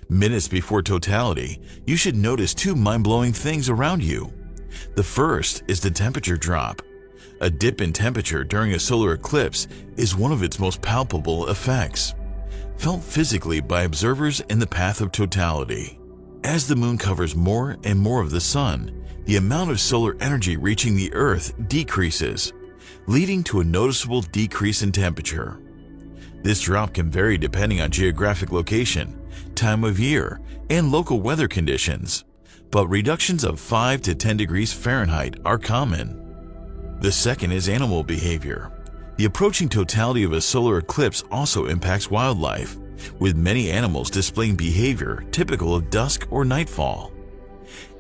Minutes before totality, you should notice two mind-blowing things around you. The first is the temperature drop. A dip in temperature during a solar eclipse is one of its most palpable effects, felt physically by observers in the path of totality. As the moon covers more and more of the sun, the amount of solar energy reaching the Earth decreases, leading to a noticeable decrease in temperature. This drop can vary depending on geographic location, time of year, and local weather conditions, but reductions of 5 to 10 degrees Fahrenheit are common. The second is animal behavior. The approaching totality of a solar eclipse also impacts wildlife, with many animals displaying behavior typical of dusk or nightfall.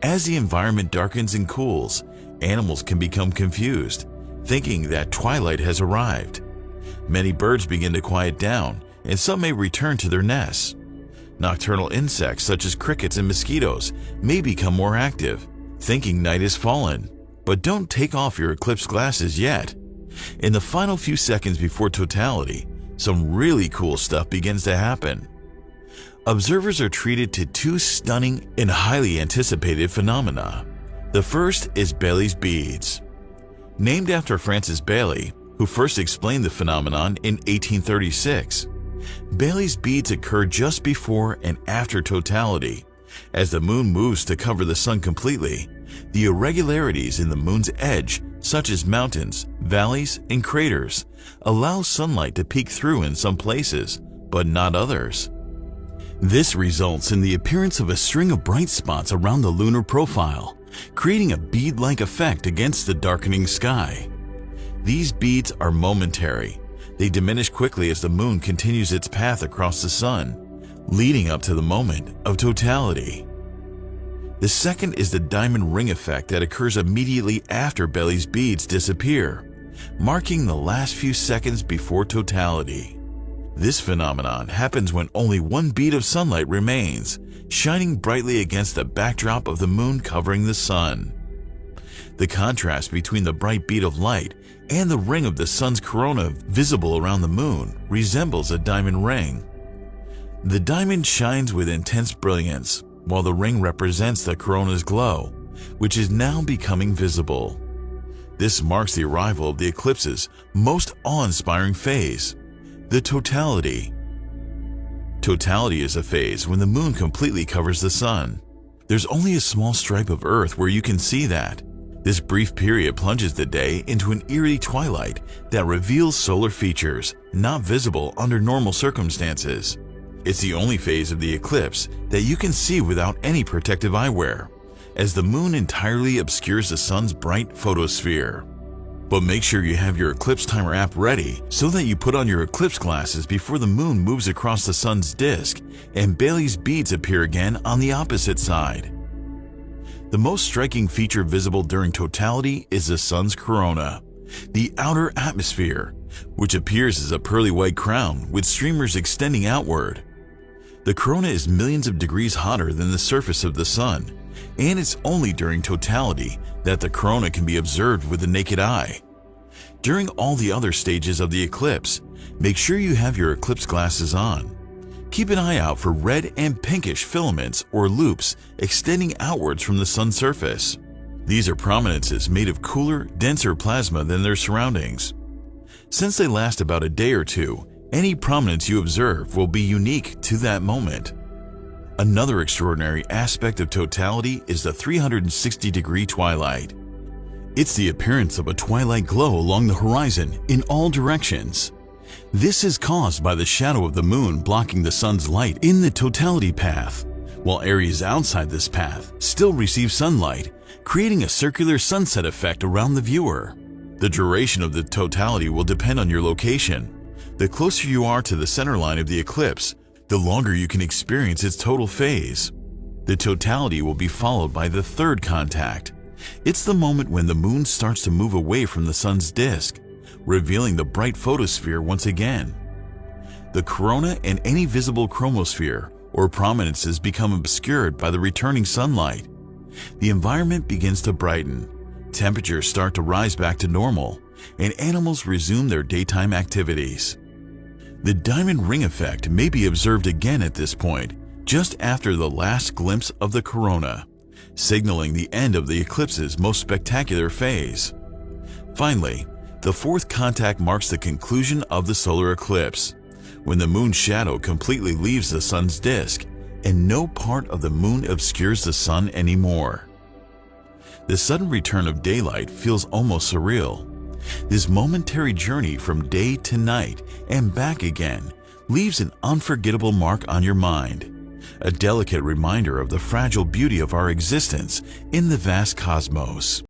As the environment darkens and cools, animals can become confused, thinking that twilight has arrived. Many birds begin to quiet down, and some may return to their nests. Nocturnal insects such as crickets and mosquitoes may become more active, thinking night has fallen. But don't take off your eclipse glasses yet. In the final few seconds before totality, some really cool stuff begins to happen. Observers are treated to two stunning and highly anticipated phenomena. The first is Baily's beads. Named after Francis Baily, who first explained the phenomenon in 1836, Baily's beads occur just before and after totality. As the moon moves to cover the sun completely, the irregularities in the moon's edge, such as mountains, valleys, and craters, allow sunlight to peek through in some places, but not others. This results in the appearance of a string of bright spots around the lunar profile, creating a bead-like effect against the darkening sky. These beads are momentary. They diminish quickly as the moon continues its path across the sun, leading up to the moment of totality. The second is the diamond ring effect that occurs immediately after Baily's beads disappear, marking the last few seconds before totality. This phenomenon happens when only one bead of sunlight remains, shining brightly against the backdrop of the moon covering the sun. The contrast between the bright bead of light and the ring of the sun's corona visible around the moon resembles a diamond ring. The diamond shines with intense brilliance, while the ring represents the corona's glow, which is now becoming visible. This marks the arrival of the eclipse's most awe-inspiring phase, the totality. Totality is a phase when the moon completely covers the sun. There's only a small stripe of Earth where you can see that. This brief period plunges the day into an eerie twilight that reveals solar features not visible under normal circumstances. It's the only phase of the eclipse that you can see without any protective eyewear, as the moon entirely obscures the sun's bright photosphere. But make sure you have your eclipse timer app ready so that you put on your eclipse glasses before the moon moves across the sun's disk and Baily's beads appear again on the opposite side. The most striking feature visible during totality is the sun's corona, the outer atmosphere, which appears as a pearly white crown with streamers extending outward. The corona is millions of degrees hotter than the surface of the sun, and it's only during totality that the corona can be observed with the naked eye. During all the other stages of the eclipse, make sure you have your eclipse glasses on. Keep an eye out for red and pinkish filaments or loops extending outwards from the sun's surface. These are prominences made of cooler, denser plasma than their surroundings. Since they last about a day or two, any prominence you observe will be unique to that moment. Another extraordinary aspect of totality is the 360-degree twilight. It's the appearance of a twilight glow along the horizon in all directions. This is caused by the shadow of the moon blocking the sun's light in the totality path, while areas outside this path still receive sunlight, creating a circular sunset effect around the viewer. The duration of the totality will depend on your location. The closer you are to the center line of the eclipse, the longer you can experience its total phase. The totality will be followed by the third contact. It's the moment when the moon starts to move away from the sun's disk, revealing the bright photosphere once again. The corona and any visible chromosphere or prominences become obscured by the returning sunlight. The environment begins to brighten, temperatures start to rise back to normal, and animals resume their daytime activities. The diamond ring effect may be observed again at this point, just after the last glimpse of the corona, signaling the end of the eclipse's most spectacular phase. Finally, the fourth contact marks the conclusion of the solar eclipse, when the moon's shadow completely leaves the sun's disk and no part of the moon obscures the sun anymore. The sudden return of daylight feels almost surreal. This momentary journey from day to night and back again leaves an unforgettable mark on your mind, a delicate reminder of the fragile beauty of our existence in the vast cosmos.